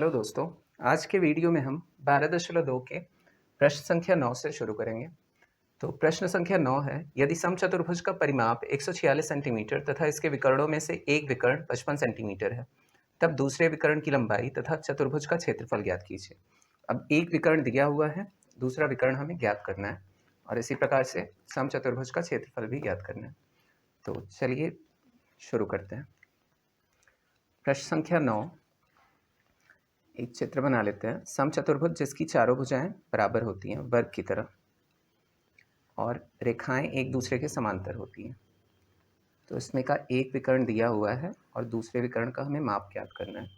Hello दोस्तों, आज के वीडियो में हम 12.2 के प्रश्न संख्या 9 से शुरू करेंगे। तो प्रश्न संख्या 9 है, यदि समचतुर्भुज का परिमाप 146 सेंटीमीटर तथा इसके विकर्णों में से एक विकर्ण 55 सेंटीमीटर है, तब दूसरे विकर्ण की लंबाई तथा चतुर्भुज का क्षेत्रफल ज्ञात कीजिए। अब एक विकर्ण दिया हुआ है, दूसरा विकर्ण हमें ज्ञात करना है और इसी प्रकार से समचतुर्भुज का क्षेत्रफल भी ज्ञात करना है। तो चलिए शुरू करते हैं। प्रश्न संख्या 9, एक चित्र बना लेते हैं। समचतुर्भुज जिसकी चारों भुजाएं बराबर होती हैं वर्ग की तरह और रेखाएं एक दूसरे के समांतर होती हैं। तो इसमें का एक विकर्ण दिया हुआ है और दूसरे विकर्ण का हमें माप ज्ञात करना है।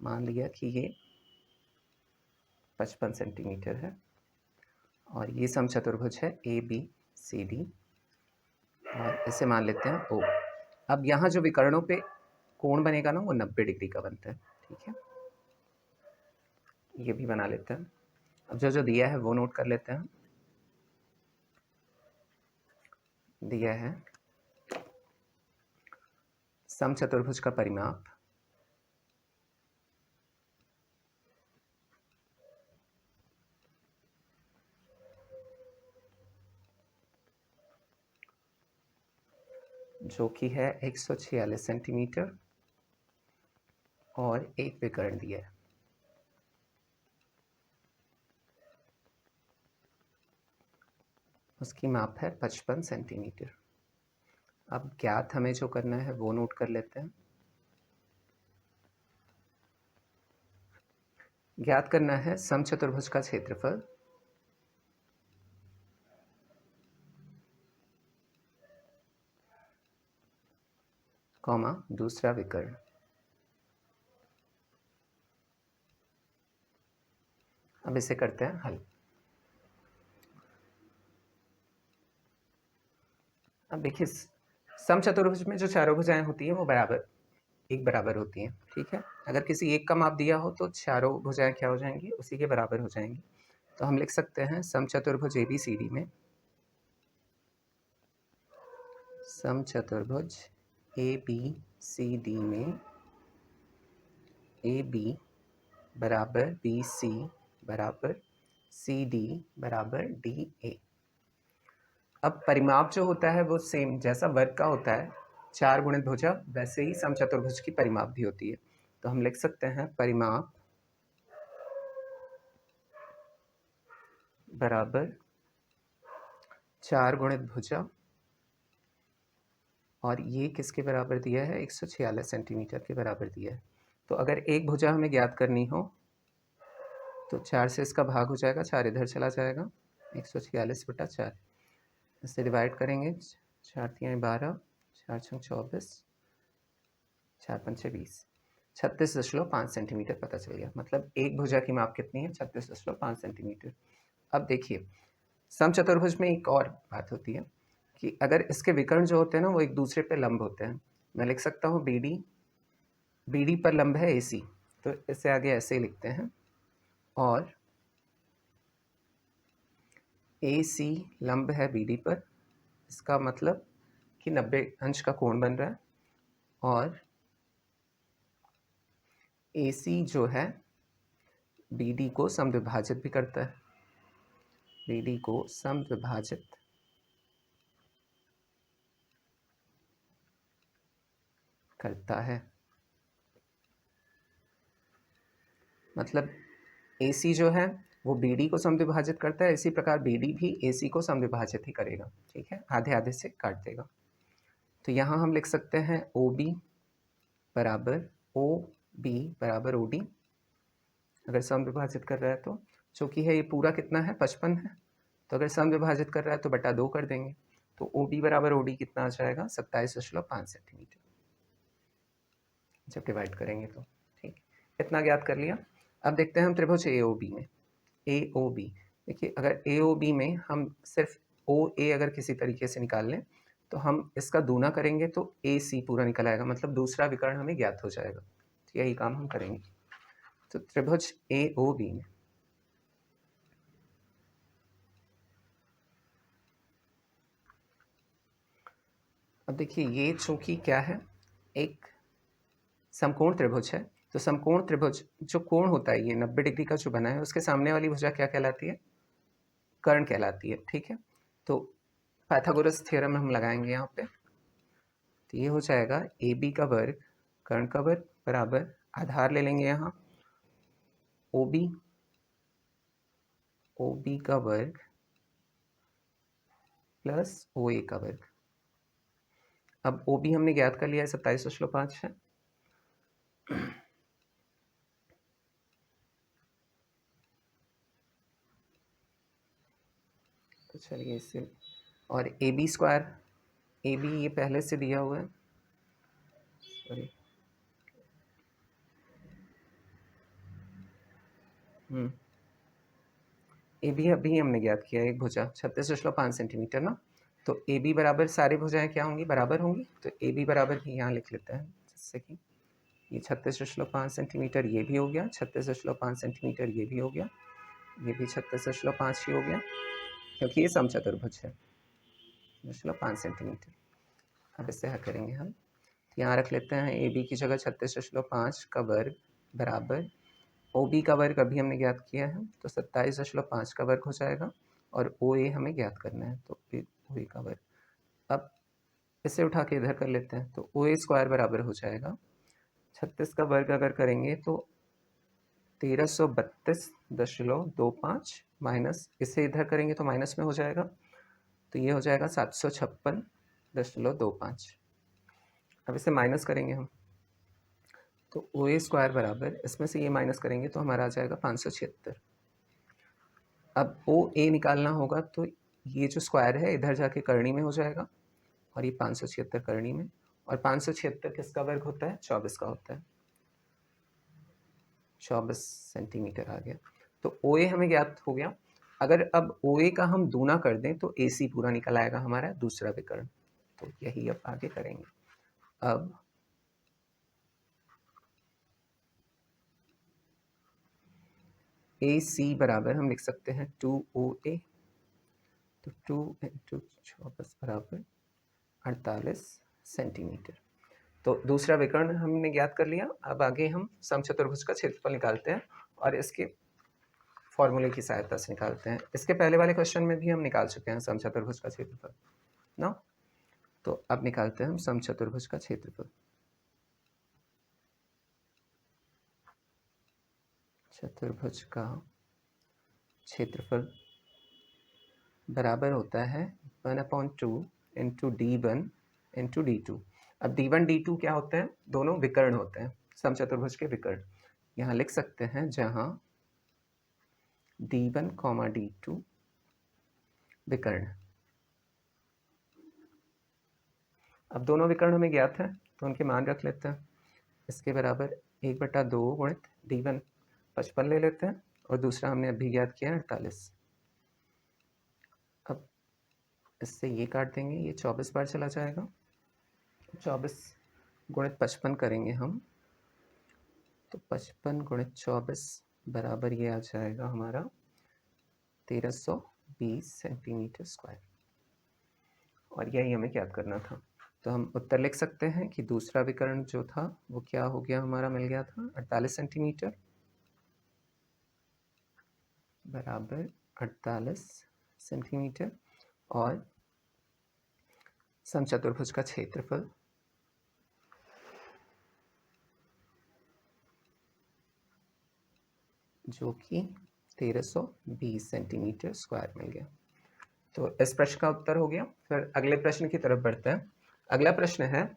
मान लिया कि ये 55 सेंटीमीटर है और ये समचतुर्भुज है ए बी सी डी और इसे मान लेते हैं ओ। अब यहाँ जो विकर्णों पे कोण बनेगा ना, वो 90 डिग्री का बनता है। ठीक है, ये भी बना लेते हैं। अब जो जो दिया है वो नोट कर लेते हैं। दिया है समचतुर्भुज का परिमाप जो कि है 146 सेंटीमीटर और एक विकर्ण दिया है। उसकी माप है 55 सेंटीमीटर। अब ज्ञात हमें जो करना है वो नोट कर लेते हैं। ज्ञात करना है समचतुर्भुज का क्षेत्रफल कॉमा दूसरा विकर्ण। अब इसे करते हैं हल। अब देखिए, समचतुर्भुज में जो चारों भुजाएं होती हैं वो बराबर होती हैं। ठीक है, अगर किसी एक का माप दिया हो तो चारों भुजाएं क्या हो जाएंगी, उसी के बराबर हो जाएंगी। तो हम लिख सकते हैं समचतुर्भुज ए बी सी डी में समचतुर्भुज ए बी सी डी में ए बी बराबर बी सी बराबर सी डी बराबर डी ए। अब परिमाप जो होता है वो सेम जैसा वर्ग का होता है 4 गुणित भुजा, वैसे ही समचतुर्भुज की परिमाप भी होती है। तो हम लिख सकते हैं परिमाप बराबर 4 गुणित भुजा और ये किसके बराबर दिया है, 146 सेंटीमीटर के बराबर दिया है। तो अगर एक भुजा हमें ज्ञात करनी हो तो 4 से इसका भाग हो जाएगा, 4 इधर चला जाएगा, 146/4 इससे डिवाइड करेंगे। 4 तियाँ 12, 4 छंग 24, 4 पंचे 20, 36.5 सेंटीमीटर पता चल गया। मतलब एक भुजा की माप कितनी है, 36.5 सेंटीमीटर। अब देखिए, समचतुर्भुज में एक और बात होती है कि अगर इसके विकर्ण जो होते हैं ना वो एक दूसरे पे लंब होते हैं। मैं लिख सकता हूँ बी डी पर लंब है ए सी, तो इसे आगे ऐसे ही लिखते हैं। और ए सी लंब है बी डी पर, इसका मतलब कि 90 अंश का कोण बन रहा है। और ए सी जो है बी डी को समद्विभाजित भी करता है, बी डी को समद्विभाजित करता है। मतलब ए सी जो है वो बी डी को समद्विभाजित करता है, इसी प्रकार बी डी भी ए सी को समद्विभाजित ही करेगा। ठीक है, आधे आधे से काट देगा। तो यहाँ हम लिख सकते हैं ओ बी बराबर ओ बी बराबर ओ डी, अगर समद्विभाजित कर रहा है तो। चूँकि है ये पूरा कितना है, 55 है, तो अगर समद्विभाजित कर रहा है तो बटा 2 कर देंगे। तो ओ बी बराबर ओ डी कितना आ जाएगा, 27.5 सेंटीमीटर जब डिवाइड करेंगे तो। ठीक, इतना ज्ञात कर लिया। अब देखते हैं हम त्रिभुज ए ओ बी में। ए ओ बी, देखिए अगर ए ओ बी में हम सिर्फ ओ ए अगर किसी तरीके से निकाल लें तो हम इसका दूना करेंगे तो ए सी पूरा निकल आएगा, मतलब दूसरा विकर्ण हमें ज्ञात हो जाएगा। तो यही काम हम करेंगे। तो त्रिभुज ए ओ बी में अब देखिए, ये चूंकि क्या है, एक समकोण त्रिभुज है, तो समकोण त्रिभुज जो कोण होता है ये 90 डिग्री का जो बना है उसके सामने वाली भुजा क्या कहलाती है? कर्ण कहलाती है। ठीक है, तो पाइथागोरस थ्योरम हम लगाएंगे यहाँ पे। तो ये हो जाएगा ए बी का वर्ग कर्ण का वर्ग बराबर आधार ले लेंगे यहाँ ओ बी का वर्ग प्लस ओ ए का वर्ग। अब ओ बी हमने ज्ञात कर लिया है 27.5 है। तो चलिए इससे, और A B square, A B ये पहले से दिया हुआ है, सॉरी ए बी अभी हमने ज्ञात किया एक भुजा 36.5 सेंटीमीटर ना। तो ए बी बराबर सारी भुजाएं क्या होंगी? बराबर होंगी। तो ए बी बराबर भी यहाँ लिख लेते हैं, जिससे कि ये 36.5 सेंटीमीटर ये भी हो गया, 36.5 सेंटीमीटर ये भी हो गया, ये भी 36.5 ही हो गया, क्योंकि ये समचतुर्भुज है 5 सेंटीमीटर। अब इससे हल करेंगे हम, तो यहाँ रख लेते हैं ए बी की जगह 36.5 का वर्ग बराबर ओ बी का वर्ग अभी हमने ज्ञात किया है तो 27.5 का वर्ग हो जाएगा, और ओ ए हमें ज्ञात करना है तो ओ ए का वर्ग। अब इसे उठा के इधर कर लेते हैं, तो ओ ए स्क्वायर बराबर हो जाएगा 36 का वर्ग अगर करेंगे तो 1332.25 माइनस, इसे इधर करेंगे तो माइनस में हो जाएगा, तो ये हो जाएगा 756.25। अब इसे माइनस करेंगे हम, तो ओ ए स्क्वायर बराबर इसमें से ये माइनस करेंगे तो हमारा आ जाएगा 576। अब ओ ए निकालना होगा तो ये जो स्क्वायर है इधर जाके करनी में हो जाएगा, और ये 576 करनी में, और 576 किसका वर्ग होता है? 24 का होता है, 24 सेंटीमीटर आ गया। तो ओ ए हमें ज्ञात हो गया। अगर अब ओ ए का हम दूना कर दें तो ए सी पूरा निकल आएगा हमारा दूसरा विकर्ण। तो यही अब आगे करेंगे। अब ए सी बराबर हम लिख सकते हैं 2OA, तो 2 इंटू 24 बराबर 48 सेंटीमीटर। तो दूसरा विकर्ण हमने ज्ञात कर लिया। अब आगे हम समचतुर्भुज का क्षेत्रफल निकालते हैं, और इसके फॉर्मूले की सहायता से निकालते हैं। इसके पहले वाले क्वेश्चन में भी हम निकाल चुके हैं समचतुर्भुज का क्षेत्रफल ना। तो अब निकालते हैं हम समचतुर्भुज का क्षेत्रफल। चतुर्भुज का क्षेत्रफल बराबर होता है 1/2 इंटू D1 इंटू D2। अब D1 D2 क्या होते हैं? दोनों विकर्ण होते हैं, समचतुर्भुज के विकर्ण। यहाँ लिख सकते हैं जहाँ D1, D2 विकर्ण। अब दोनों विकर्ण हमें ज्ञात है तो उनके मान रख लेते हैं। इसके बराबर 1/2 गुणित D1 55 ले लेते हैं, और दूसरा हमने अभी ज्ञात किया 48। अब इससे ये काट देंगे, ये 24 बार चला जाएगा, 24 गुणित 55 करेंगे हम, तो 55 गुणित 24 बराबर ये आ जाएगा हमारा 1320 सेंटीमीटर स्क्वायर, और यही हमें ज्ञात करना था। तो हम उत्तर लिख सकते हैं कि दूसरा विकर्ण जो था वो क्या हो गया हमारा, मिल गया था 48 सेंटीमीटर बराबर 48 सेंटीमीटर, और समचतुर्भुज का क्षेत्रफल जो कि 1320 सेंटीमीटर स्क्वायर मिल गया। तो इस प्रश्न का उत्तर हो गया। फिर अगले प्रश्न की तरफ बढ़ते हैं। अगला प्रश्न है,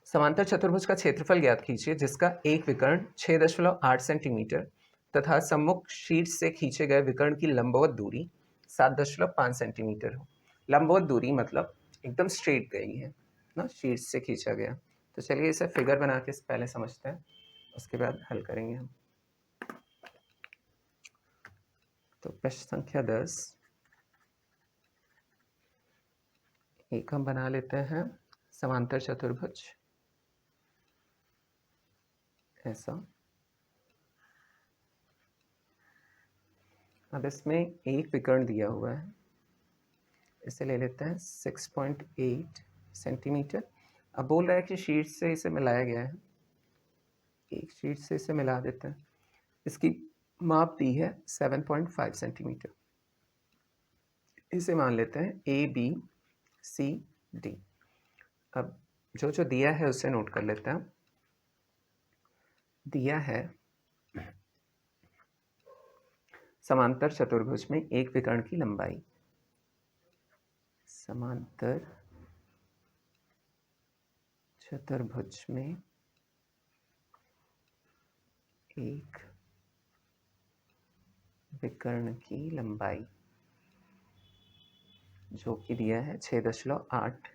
समांतर चतुर्भुज का क्षेत्रफल ज्ञात कीजिए जिसका एक विकर्ण 6.8 सेंटीमीटर तथा सम्मुख शीर्ष से खींचे गए विकर्ण की लंबवत दूरी 7.5 सेंटीमीटर हो। लंबवत दूरी मतलब एकदम स्ट्रेट गई है ना, शीर्ष से खींचा गया। तो चलिए इसे फिगर बना के पहले समझते हैं, उसके बाद हल करेंगे हम। तो प्रश्न संख्या 10 एक हम बना लेते हैं समांतर चतुर्भुज ऐसा। अब इसमें एक विकर्ण दिया हुआ है, इसे ले लेते हैं 6.8 सेंटीमीटर। अब बोल रहा है कि शीट से इसे मिलाया गया है, एक शीट से इसे मिला देते हैं। इसकी माप दी है 7.5 सेंटीमीटर। इसे मान लेते हैं ABCD। अब जो जो दिया है उसे नोट कर लेते हैं। दिया है समांतर चतुर्भुज में एक विकर्ण की लंबाई, समांतर चतुर्भुज में एक विकर्ण की लंबाई जो कि दिया है 6.8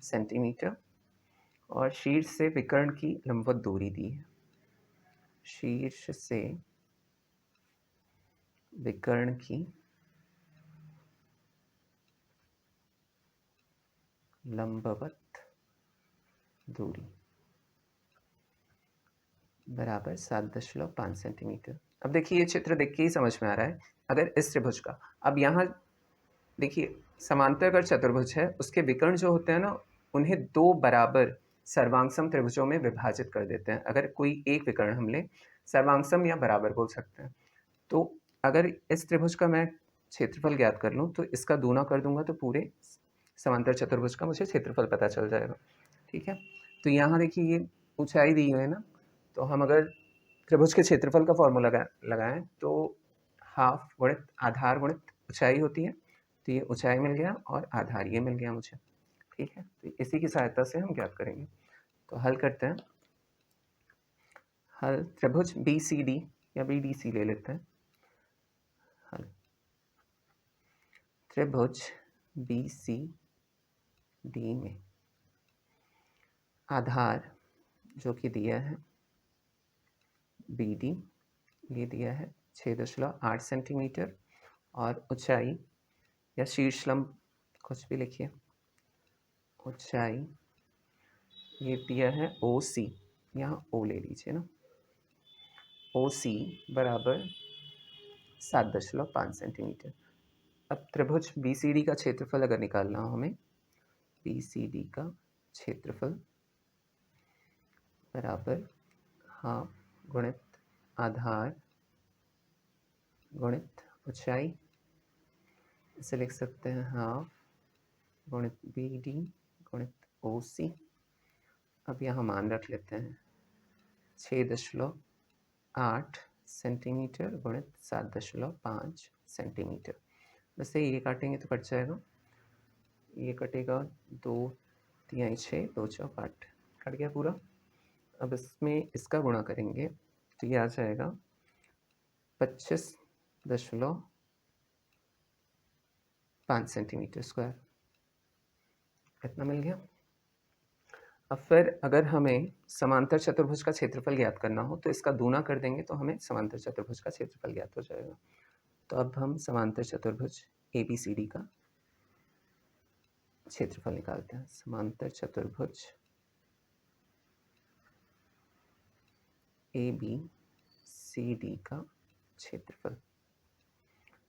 सेंटीमीटर, और शीर्ष से विकर्ण की लंबवत दूरी दी है। शीर्ष से विकर्ण की लंबवत दूरी बराबर 7.5 सेंटीमीटर। अब देखिए ये चित्र देख के ही समझ में आ रहा है, अगर इस त्रिभुज का, अब यहाँ देखिए समांतर अगर चतुर्भुज है उसके विकर्ण जो होते हैं ना, उन्हें दो बराबर सर्वांगसम त्रिभुजों में विभाजित कर देते हैं। अगर कोई एक विकर्ण हम लें, सर्वांगसम या बराबर बोल सकते हैं। तो अगर इस त्रिभुज का मैं क्षेत्रफल ज्ञात कर लूँ तो इसका दूना कर दूंगा तो पूरे समांतर चतुर्भुज का मुझे क्षेत्रफल पता चल जाएगा। ठीक है, तो यहाँ देखिए ये ऊंचाई दी हुई है ना, तो हम अगर त्रिभुज के क्षेत्रफल का फॉर्मूला लगाएं तो हाफ गुणित आधार गुणित ऊंचाई होती है। तो ये ऊंचाई मिल गया और आधार ये मिल गया मुझे। ठीक है, तो इसी की सहायता से हम ज्ञात करेंगे। तो हल करते हैं। हल त्रिभुज BCD या BDC ले लेते हैं। हल त्रिभुज BCD में आधार जो कि दिया है BD, ये दिया है 6.8 सेंटीमीटर, और ऊंचाई या शीर्षलंब कुछ भी लिखिए, ऊंचाई ये दिया है OC, यहाँ O ले लीजिए ना, OC बराबर 7.5 सेंटीमीटर। अब त्रिभुज BCD का क्षेत्रफल अगर निकालना हो हमें, BCD का क्षेत्रफल बराबर हाफ गुणित आधार गुणित ऊंचाई, इसे लिख सकते हैं हाफ गुणित BD गुणित OC। अब यहाँ मान रख लेते हैं 6.8 सेंटीमीटर गुणित 7.5 सेंटीमीटर। वैसे ये काटेंगे तो कट जाएगा, ये कटेगा 2 3 6 2 चौक 8, कट गया पूरा। अब इसमें इसका गुणा करेंगे तो ये आ जाएगा 25.5 सेंटीमीटर स्क्वायर, इतना मिल गया। अब फिर अगर हमें समांतर चतुर्भुज का क्षेत्रफल ज्ञात करना हो तो इसका दूना कर देंगे तो हमें समांतर चतुर्भुज का क्षेत्रफल ज्ञात हो जाएगा। तो अब हम समांतर चतुर्भुज ABCD का क्षेत्रफल निकालते हैं। समांतर चतुर्भुज ABCD का क्षेत्रफल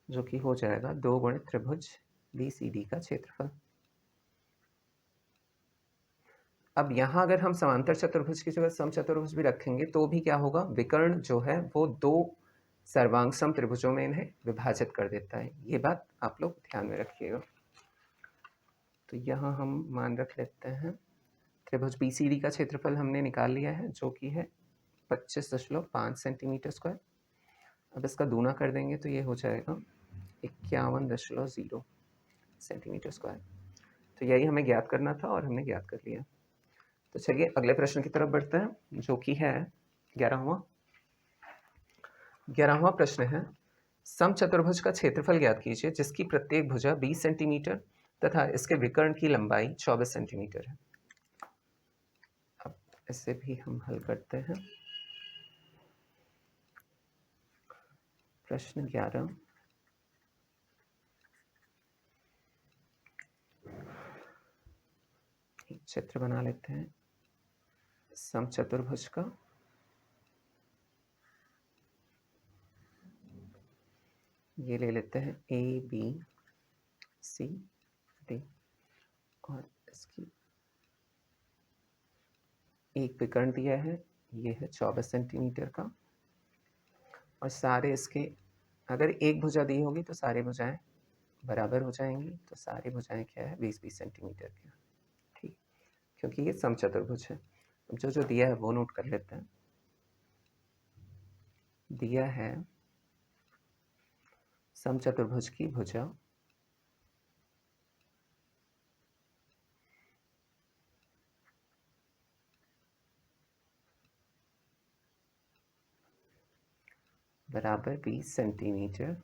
जो कि हो जाएगा 2 गुणित त्रिभुज BCD का क्षेत्रफल। अब यहाँ अगर हम समांतर चतुर्भुज की जगह समचतुर्भुज भी रखेंगे तो भी क्या होगा, विकर्ण जो है वो दो सर्वांगसम त्रिभुजों में इन्हें विभाजित कर देता है। ये बात आप लोग ध्यान में रखिएगा। तो यहाँ हम मान रख लेते हैं त्रिभुज BCD का क्षेत्रफल हमने निकाल लिया है जो कि है 25.5 सेंटीमीटर स्क्वायर। अब इसका दूना कर देंगे तो ये हो जाएगा 51.0 सेंटीमीटर स्क्वायर। तो यही हमें ज्ञात करना था और हमने ज्ञात कर लिया। तो चलिए अगले प्रश्न की तरफ बढ़ते हैं जो कि है 11वां प्रश्न है, समचतुर्भुज का क्षेत्रफल ज्ञात कीजिए जिसकी प्रत्येक भुजा 20 सेंटीमीटर तथा इसके विकर्ण की लंबाई 24 सेंटीमीटर है। अब इसे भी हम हल करते हैं। प्रश्न 11, एक चित्र बना लेते हैं समचतुर्भुज का। ये ले लेते हैं ABCD और इसकी एक विकर्ण दिया है, ये है 24 सेंटीमीटर का, और सारे इसके अगर एक भुजा दी होगी तो सारी भुजाएं बराबर हो जाएंगी, तो सारी भुजाएं क्या है 20-20 सेंटीमीटर की, ठीक, क्योंकि ये समचतुर्भुज है। अब जो जो दिया है वो नोट कर लेते हैं। दिया है समचतुर्भुज की भुजा बराबर 20 सेंटीमीटर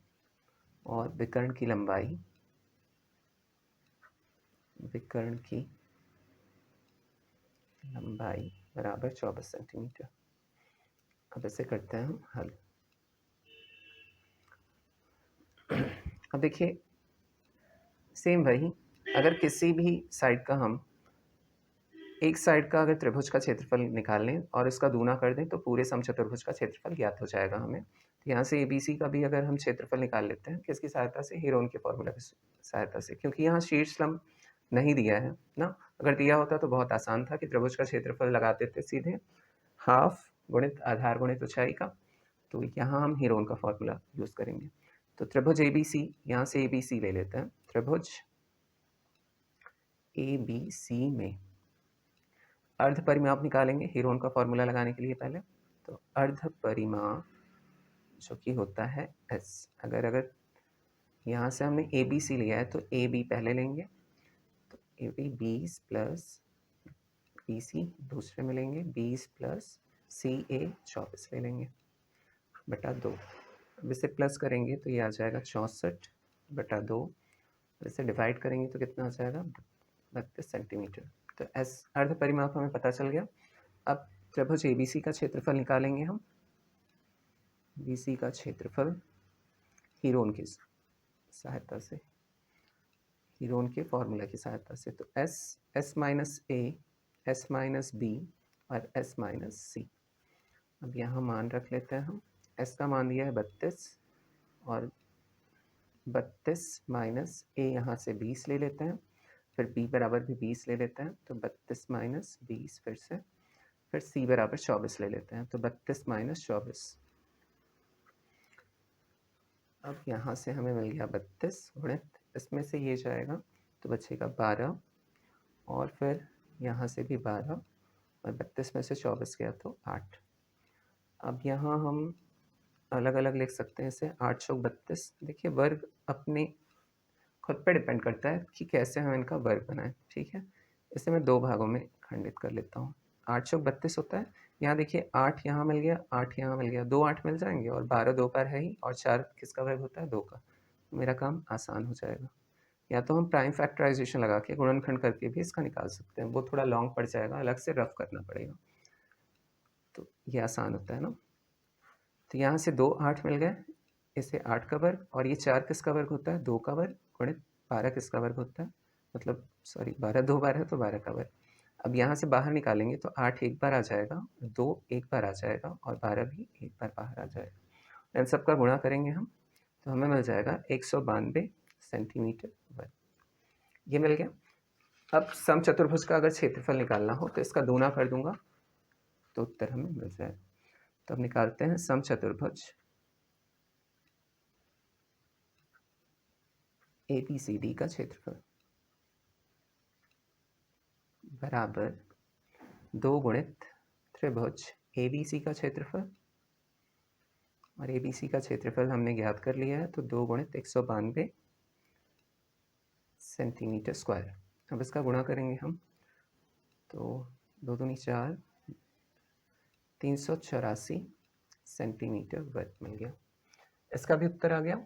और विकर्ण की लंबाई बराबर 24 सेंटीमीटर। अब इसे करते हैं हम हल। अब देखिए सेम वही, अगर किसी भी साइड का हम एक साइड का अगर त्रिभुज का क्षेत्रफल निकाल लें और इसका दूना कर दें तो पूरे समचतुर्भुज का क्षेत्रफल ज्ञात हो जाएगा हमें। तो यहाँ से ABC का भी अगर हम क्षेत्रफल निकाल लेते हैं किसकी सहायता से, हीरोन के फॉर्मूला की सहायता से, क्योंकि यहाँ शीर्ष लंब नहीं दिया है ना। अगर दिया होता तो बहुत आसान था कि त्रिभुज का क्षेत्रफल लगा देते सीधे, हाफ गुणित आधार गुणित ऊंचाई का। तो यहाँ हम हीरोन का फॉर्मूला यूज करेंगे। तो त्रिभुज ABC, यहाँ से ABC ले लेते हैं। त्रिभुज ABC में अर्ध परिमाप निकालेंगे हीरोन का फॉर्मूला लगाने के लिए पहले। तो अर्ध परिमाप जो कि होता है S, अगर यहाँ से हमने ABC लिया है तो AB पहले लेंगे, तो AB 20 प्लस BC दूसरे में लेंगे, 20 प्लस CA 24 ले लेंगे बटा 2। अब इसे प्लस करेंगे तो ये आ जाएगा 64 बटा 2, इसे डिवाइड करेंगे तो कितना आ जाएगा 32 सेंटीमीटर। तो S अर्ध परिमाप हमें पता चल गया। अब त्रिभुज ABC का क्षेत्रफल निकालेंगे हम। BC का क्षेत्रफल हीरोन की सहायता से, हीरोन के फॉर्मूला की सहायता से। तो S minus A, S minus B और S माइनस C। अब यहाँ मान रख लेते हैं हम। S का मान दिया है 32 और 32 माइनस A यहाँ से 20 ले लेते हैं, फिर B बराबर भी 20 ले लेते हैं, तो 32 माइनस 20 फिर C बराबर 24 ले लेते हैं, तो 32 माइनस 24। अब यहाँ से हमें मिल गया 32 गुणित, इसमें से ये जाएगा तो बचेगा 12 और फिर यहाँ से भी 12 और 32 में से 24 गया तो 8। अब यहाँ हम अलग अलग लिख सकते हैं इसे, 8 चौक 32। देखिए वर्ग अपने खुद पे डिपेंड करता है कि कैसे हम इनका वर्ग बनाएं, ठीक है। इसे मैं 2 भागों में खंडित कर लेता हूँ। 8 चौक 32 होता है, यहाँ देखिए 8 यहाँ मिल गया, 8 यहाँ मिल गया, 2 8 मिल जाएंगे और 12 2 पर है ही, और 4 किसका वर्ग होता है 2 का। मेरा काम आसान हो जाएगा। या तो हम प्राइम फैक्टराइजेशन लगा के गुणनखंड करके भी इसका निकाल सकते हैं, वो थोड़ा लॉन्ग पड़ जाएगा, अलग से रफ करना पड़ेगा, तो ये आसान होता है ना। तो यहाँ से 2 8 मिल गए, इसे 8 का वर्ग, और ये 4 किसका वर्ग होता है 2 का वर्ग, गुणित 12 किसका वर्ग होता है, मतलब सॉरी 12 2 बार है तो 12 का वर्ग। अब यहाँ से बाहर निकालेंगे तो 8 एक बार आ जाएगा, 2 एक बार आ जाएगा और 12 भी एक बार बाहर आ जाएगा। इन सब का गुणा करेंगे हम तो हमें मिल जाएगा 192 सेंटीमीटर वर्ग। ये मिल गया। अब समचतुर्भुज का अगर क्षेत्रफल निकालना हो तो इसका दूना कर दूंगा तो उत्तर हमें मिल जाएगा। तो अब निकालते हैं समचतुर्भुज ABCD का क्षेत्रफल बराबर 2 गुणित त्रिभुज ABC का क्षेत्रफल, और ABC का क्षेत्रफल हमने ज्ञात कर लिया है, तो 2 गुणित 192 सेंटीमीटर स्क्वायर। अब इसका गुणा करेंगे हम तो 2 दूनी 4, 384 सेंटीमीटर वर्ग मिल गया। इसका भी उत्तर आ गया,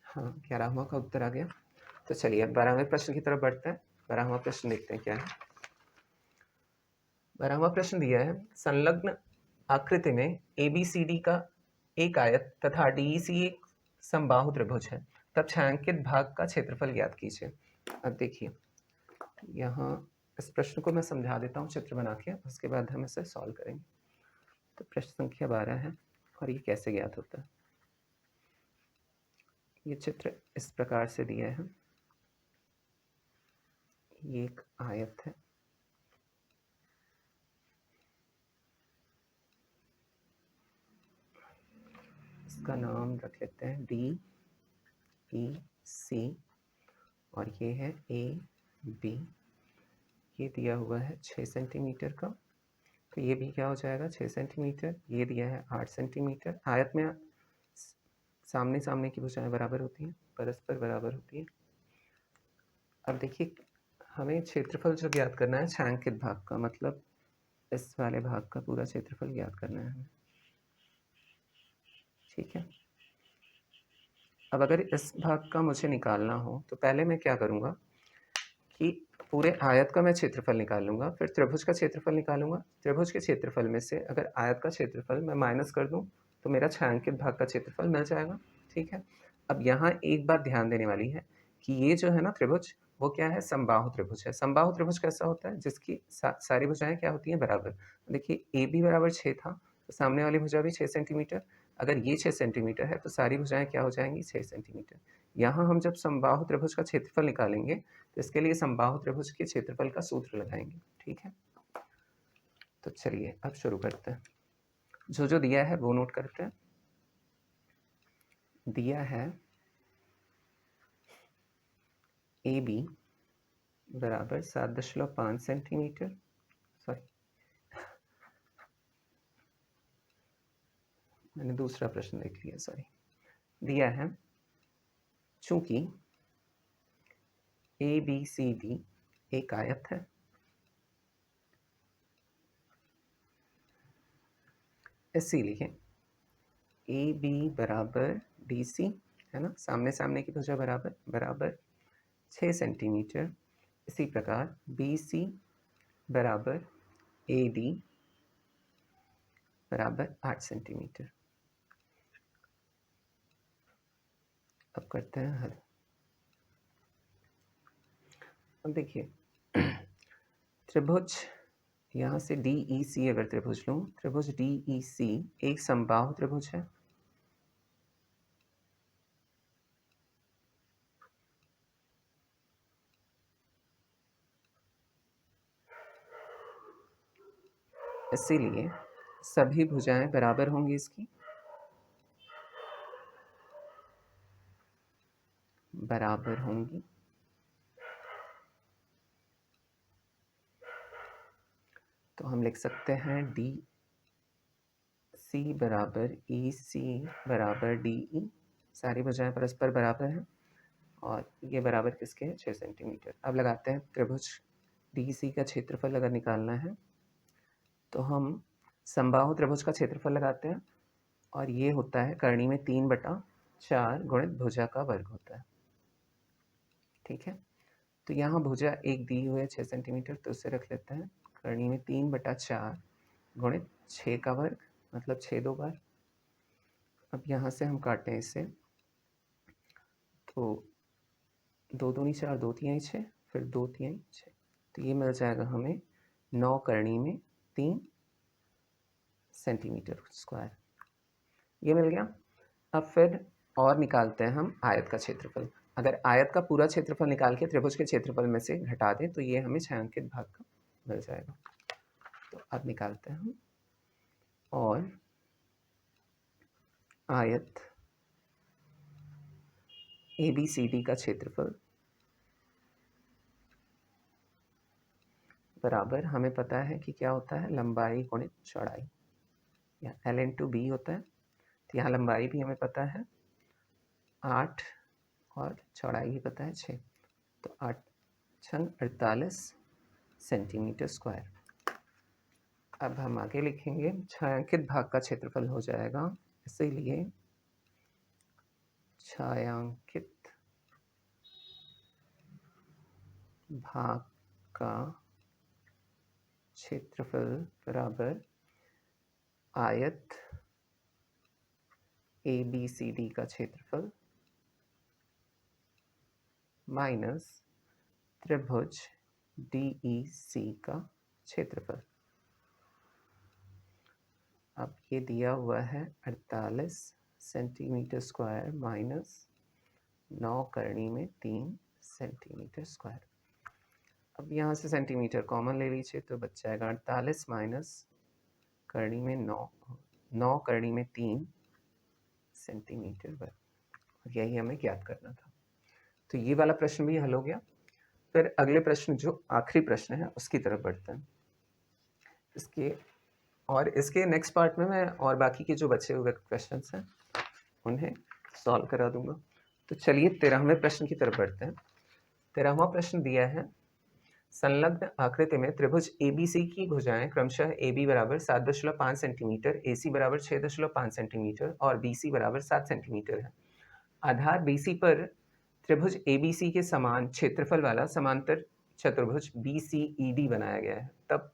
हाँ 11वां का उत्तर आ गया। तो चलिए अब 12वें प्रश्न की तरफ बढ़ते हैं। 12वां प्रश्न देखते हैं क्या है। 12वां प्रश्न दिया है, संलग्न आकृति में ABCD का एक आयत तथा DEC एक समबाहु त्रिभुज है, तब छायांकित भाग का क्षेत्रफल ज्ञात कीजिए। अब देखिए यहाँ इस प्रश्न को मैं समझा देता हूँ चित्र बना के, उसके बाद हम इसे सॉल्व करेंगे। तो प्रश्न संख्या 12 है और ये कैसे ज्ञात होता है। ये चित्र इस प्रकार से दिया है, ये एक आयत है का नाम रख लेते हैं डी ई सी और ये है ए बी। ये दिया हुआ है 6 सेंटीमीटर का, तो ये भी क्या हो जाएगा 6 सेंटीमीटर। ये दिया है 8 सेंटीमीटर। आयत में सामने सामने की भुजाएं बराबर होती हैं, परस्पर बराबर होती है। अब देखिए हमें क्षेत्रफल जो ज्ञात करना है छायांकित भाग का, मतलब इस वाले भाग का पूरा क्षेत्रफल ज्ञात करना है हमें, ठीक है। अब अगर इस भाग का मुझे निकालना हो तो पहले मैं क्या करूँगा कि पूरे आयत का मैं क्षेत्रफल निकाल लूँगा, फिर त्रिभुज का क्षेत्रफल निकालूंगा। त्रिभुज के क्षेत्रफल में से अगर आयत का क्षेत्रफल मैं माइनस कर दूँ तो मेरा छायांकित भाग का क्षेत्रफल मिल जाएगा, ठीक है। अब यहाँ एक बात ध्यान देने वाली है कि ये जो है ना त्रिभुज, वो क्या है, समबाहु त्रिभुज है। समबाहु त्रिभुज कैसा होता है, जिसकी सारी भुजाएं क्या होती हैं, बराबर। देखिए ए बी बराबर 6 था, तो सामने वाली भुजा भी 6 सेंटीमीटर। अगर ये 6 सेंटीमीटर है तो सारी भुजाएं क्या हो जाएंगी, 6 सेंटीमीटर। यहाँ हम जब समबाहु त्रिभुज का क्षेत्रफल निकालेंगे तो इसके लिए समबाहु त्रिभुज के क्षेत्रफल का सूत्र लगाएंगे, ठीक है। तो चलिए अब शुरू करते हैं। जो जो दिया है वो नोट करते हैं। दिया है ए बी बराबर 7.5 सेंटीमीटर, सॉरी मैंने दूसरा प्रश्न देख लिया, सॉरी। दिया है चूंकि ए बी सी डी एक आयत है, इसीलिए ए बी बराबर डी सी, है ना, सामने सामने की भुजा बराबर बराबर 6 सेंटीमीटर। इसी प्रकार बी सी बराबर ए डी बराबर 8 सेंटीमीटर। अब करते हैं हल। अब देखिए त्रिभुज यहाँ से डी ई सी अगर त्रिभुज लूँ, त्रिभुज डी ई सी एक समबाहु त्रिभुज है। इसीलिए सभी भुजाएं बराबर होंगी, इसकी बराबर होंगी। तो हम लिख सकते हैं डी सी बराबर ई सी बराबर डी ई, सारी भुजाएं परस्पर बराबर हैं और ये बराबर किसके हैं, 6 सेंटीमीटर। अब लगाते हैं त्रिभुज डी सी का क्षेत्रफल अगर निकालना है तो हम समबाहु त्रिभुज का क्षेत्रफल लगाते हैं और ये होता है करनी में 3/4 गुणित भुजा का वर्ग होता है, ठीक है। तो यहाँ भुजा एक दी हुई है 6 सेंटीमीटर, तो उससे रख लेते हैं करनी में 3/4 गुणित 6 का वर्ग, मतलब 6 दो बार। अब यहाँ से हम काटें इसे तो 2 दूनी 4, 2 तिहाई 6, फिर 2 तिहाई 6, तो ये मिल जाएगा हमें 9 करनी में 3 सेंटीमीटर स्क्वायर, ये मिल गया। अब फिर और निकालते हैं हम आयत का क्षेत्रफल। अगर आयत का पूरा क्षेत्रफल निकाल के त्रिभुज के क्षेत्रफल में से घटा दें तो ये हमें छायांकित भाग का मिल जाएगा। तो अब निकालते हैं हम, और आयत ए बी सी डी का क्षेत्रफल बराबर, हमें पता है कि क्या होता है, लंबाई गुणित चौड़ाई, या L/B होता है। तो यहाँ लंबाई भी हमें पता है 8 और चौड़ाई भी पता है 6, तो 8 छंग 48 सेंटीमीटर स्क्वायर। अब हम आगे लिखेंगे छायांकित भाग का क्षेत्रफल हो जाएगा, इसीलिए छायांकित भाग का क्षेत्रफल बराबर आयत ए बी सी डी का क्षेत्रफल माइनस त्रिभुज डी ई सी का क्षेत्रफल। अब ये दिया हुआ है 48 सेंटीमीटर स्क्वायर माइनस 9 करनी में 3 सेंटीमीटर स्क्वायर। अब यहाँ से सेंटीमीटर कॉमन ले लीजिए तो बच जाएगा 48 माइनस करनी में 9 करनी में 3 सेंटीमीटर वर्ग, और यही हमें ज्ञात करना था। तो ये वाला प्रश्न भी हल हो गया। फिर अगले प्रश्न, जो आखिरी प्रश्न है, उसकी तरफ बढ़ते हैं। इसके नेक्स्ट पार्ट में मैं और बाकी के जो बचे हुए क्वेश्चंस हैं उन्हें सॉल्व करा दूंगा। तो चलिए 13वें प्रश्न की तरफ बढ़ते हैं। 13वां प्रश्न दिया है, संलग्न आकृति में त्रिभुज ABC की भुजाएं क्रमशः AB बराबर 7.5 सेंटीमीटर, AC बराबर 6.5 सेंटीमीटर और BC बराबर 7 सेंटीमीटर है। आधार BC पर त्रिभुज ABC के समान क्षेत्रफल वाला समांतर चतुर्भुज BCED बनाया गया है। तब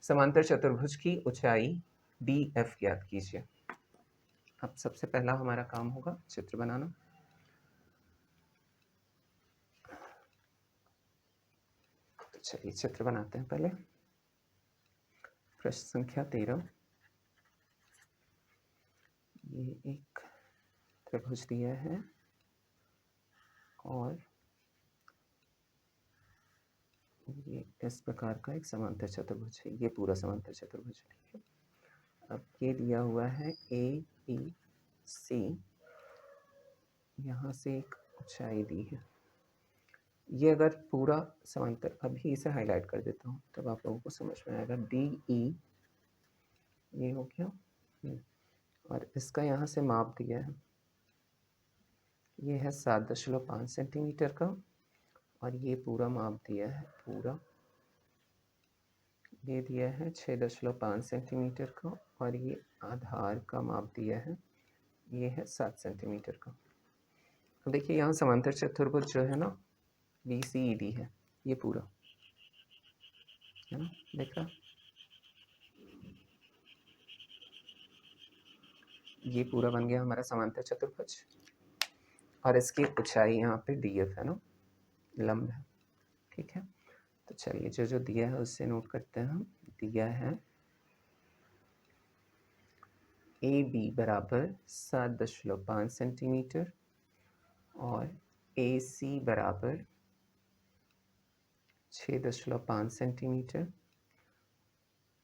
समांतर चतुर्भुज की ऊंचाई DF ज्ञात कीजिए। अब सबसे पहला हमारा काम होगा चित्र बनाना। तो चलिए चित्र बनाते हैं पहले। प्रश्न संख्या 13, ये एक त्रिभुज दिया है और ये इस प्रकार का एक समांतर चतुर्भुज है, ये पूरा समांतर चतुर्भुज है, ठीक है। अब ये दिया हुआ है ABC, यहाँ से एक ऊंचाई दी है। ये अगर पूरा समांतर, अभी इसे हाईलाइट कर देता हूँ तब आप लोगों को समझ में आएगा। DE ये हो गया, और इसका यहाँ से माप दिया है, ये है 7.5 सेंटीमीटर का, और ये पूरा माप दिया है, पूरा ये दिया है 6.5 सेंटीमीटर का, और ये आधार का माप दिया है, ये है 7 सेंटीमीटर का। अब देखिए यहाँ समांतर चतुर्भुज जो है ना BCED है, ये पूरा है ना, देख रहा, ये पूरा बन गया हमारा समांतर चतुर्भुज, और इसकी ऊंचाई यहाँ पे DF है ना, लंब है, ठीक है। तो चलिए जो जो दिया है उससे नोट करते हैं हम। दिया है AB बराबर 7.5 सेंटीमीटर और AC बराबर 6.5 सेंटीमीटर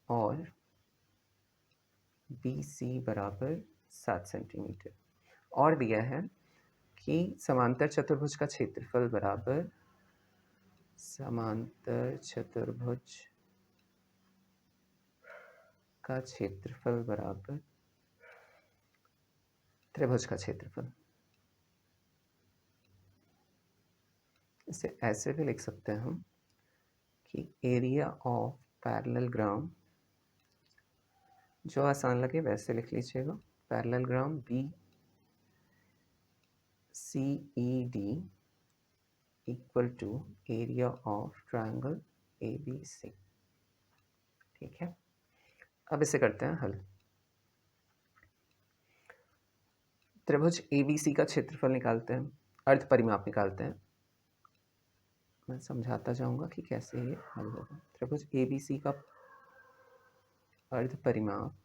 और BC बराबर 7 सेंटीमीटर, और दिया है कि समांतर चतुर्भुज का क्षेत्रफल बराबर समांतर चतुर्भुज का क्षेत्रफल बराबर त्रिभुज का क्षेत्रफल। इसे ऐसे भी लिख सकते हैं हम कि एरिया ऑफ पैरेलल ग्राउंड, जो आसान लगे वैसे लिख लीजिएगा, parallelogram BCED equal to area of triangle ABC, ठीक है। अब इसे करते हैं हल। त्रिभुज ABC का क्षेत्रफल निकालते हैं, अर्ध परिमाप निकालते हैं। मैं समझाता जाऊंगा कि कैसे ये हल होगा। त्रिभुज ABC का अर्ध परिमाप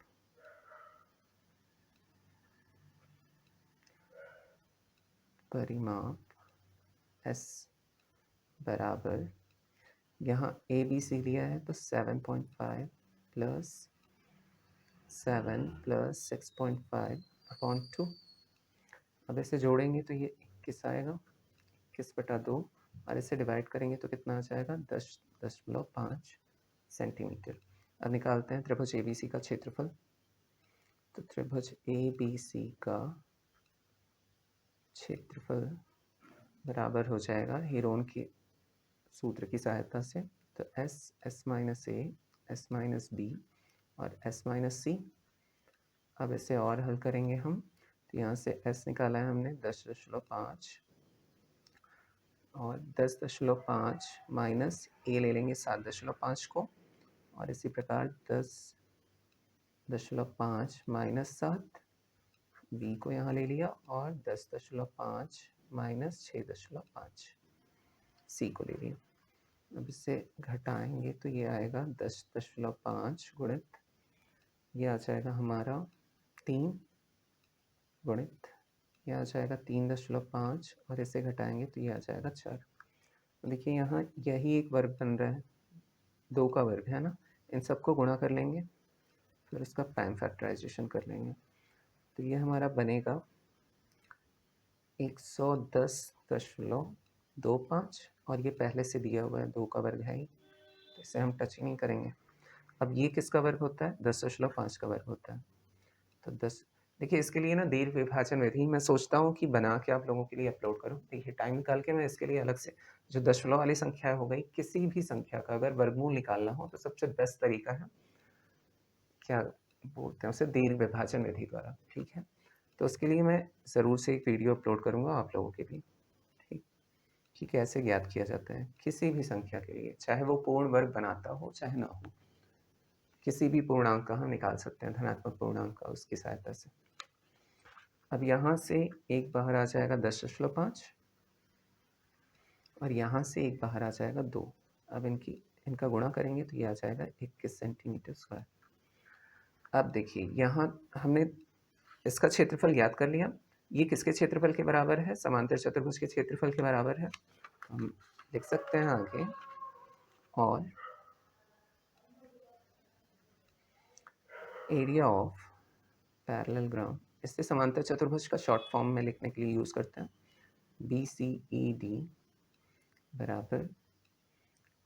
S बराबर, यहाँ ABC लिया है तो 7.5 प्लस 7 प्लस 6.5 अपॉन 2। अब इसे जोड़ेंगे तो ये 21 आएगा, 21/2, और इसे डिवाइड करेंगे तो कितना आ जाएगा, 10.5 सेंटीमीटर। अब निकालते हैं त्रिभुज ABC का क्षेत्रफल। तो त्रिभुज ABC का क्षेत्रफल बराबर हो जाएगा हीरोन के सूत्र की सहायता से, तो S minus A, S minus B और S माइनस C। अब इसे और हल करेंगे हम, तो यहाँ से S निकाला है हमने 10.5, और 10.5 माइनस A ले लेंगे 7.5 को, और इसी प्रकार 10.5 माइनस 7, B को यहाँ ले लिया, और 10.5 माइनस 6.5 C को ले लिया। अब इसे घटाएंगे तो ये आएगा 10.5 गुणित, ये आ जाएगा हमारा 3 गुणित, ये आ जाएगा 3.5, और इसे घटाएंगे तो ये आ जाएगा 4। देखिए यहाँ यही एक वर्ग बन रहा है, 2 का वर्ग है ना, इन सबको गुणा कर लेंगे, फिर इसका प्राइम फैक्टराइजेशन कर लेंगे। तो ये हमारा बनेगा 110.25 और ये पहले से दिया हुआ है 2 का वर्ग है ही, तो इसे हम टच ही नहीं करेंगे। अब ये किसका वर्ग होता है? 10.5 का वर्ग होता है। तो 10 देखिए इसके लिए ना दीर्घ विभाजन विधि मैं सोचता हूँ कि बना के आप लोगों के लिए अपलोड करूँ। देखिए टाइम निकाल के मैं इसके लिए अलग से जो दशमलव वाली संख्या हो गई, किसी भी संख्या का अगर वर्गमूल निकालना हो तो सबसे बेस्ट तरीका है, क्या बोलते हैं उसे, दीर्घ विभाजन विधि द्वारा, ठीक है? तो उसके लिए मैं ज़रूर से एक वीडियो अपलोड करूँगा आप लोगों के लिए, ठीक? कि कैसे ज्ञात किया जाता है किसी भी संख्या के लिए, चाहे वो पूर्ण वर्ग बनाता हो चाहे ना हो। किसी भी पूर्णांक का हम निकाल सकते हैं, धनात्मक पूर्णांक का उसकी सहायता से। अब यहाँ से एक बाहर आ जाएगा 10.5 और यहाँ से एक बाहर आ जाएगा 2। अब इनका गुणा करेंगे तो ये आ जाएगा 21 सेंटीमीटर स्क्वायर। अब देखिए यहाँ हमने इसका क्षेत्रफल ज्ञात कर लिया। ये किसके क्षेत्रफल के बराबर है? समांतर चतुर्भुज के क्षेत्रफल के बराबर है। हम लिख सकते हैं आगे, और एरिया ऑफ पैरेललोग्राम, इससे समांतर चतुर्भुज का शॉर्ट फॉर्म में लिखने के लिए यूज़ करते हैं। BCED बराबर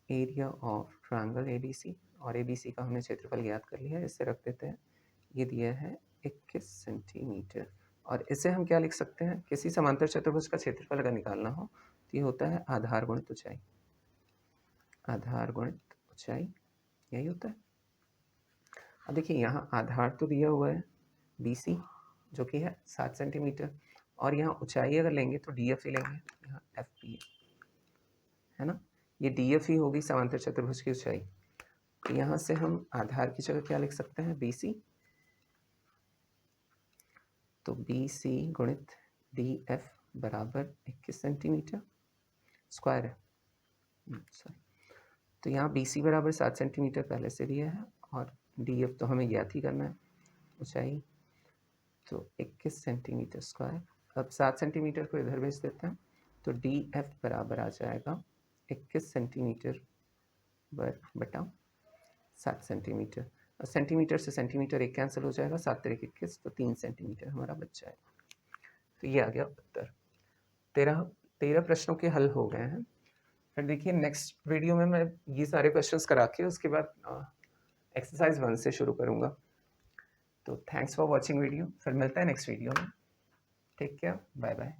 एरिया ऑफ ट्रायंगल ABC, और ABC का हमने क्षेत्रफल ज्ञात कर लिया है, इससे रख देते हैं। ये दिया है 21 सेंटीमीटर, और इसे हम क्या लिख सकते हैं? किसी समांतर चतुर्भुज का क्षेत्रफल अगर निकालना हो तो ये होता है आधार गुणित ऊंचाई। आधार गुणित ऊंचाई यही होता है। अब देखिए यहाँ आधार तो दिया हुआ है BC जो कि है 7 सेंटीमीटर, और यहाँ ऊंचाई अगर लेंगे तो DF ही लेंगे, यहाँ FP है ना, ये DF ही होगी समांतर चतुर्भुज की ऊंचाई। तो यहाँ से हम आधार की जगह क्या लिख सकते हैं? BC, तो BC गुणित DF बराबर 21 सेंटीमीटर स्क्वायर है। सॉरी, तो यहाँ BC बराबर 7 सेंटीमीटर पहले से दिया है, और DF तो हमें ज्ञात ही करना है ऊंचाई, तो 21 सेंटीमीटर स्क्वायर। अब 7 सेंटीमीटर को इधर भेज देते हैं, तो DF बराबर आ जाएगा 21 सेंटीमीटर वर्ग बटा 7 सेंटीमीटर। और सेंटीमीटर से सेंटीमीटर एक कैंसिल हो जाएगा, 7 × 21, तो 3 सेंटीमीटर हमारा बच जाएगा। तो ये आ गया उत्तर। 13 प्रश्नों के हल हो गए हैं। फिर देखिए नेक्स्ट वीडियो में मैं ये सारे क्वेश्चंस करा के उसके बाद एक्सरसाइज 1 से शुरू करूँगा। तो थैंक्स फॉर वॉचिंग वीडियो, फिर मिलता है नेक्स्ट वीडियो में। Take care, bye bye.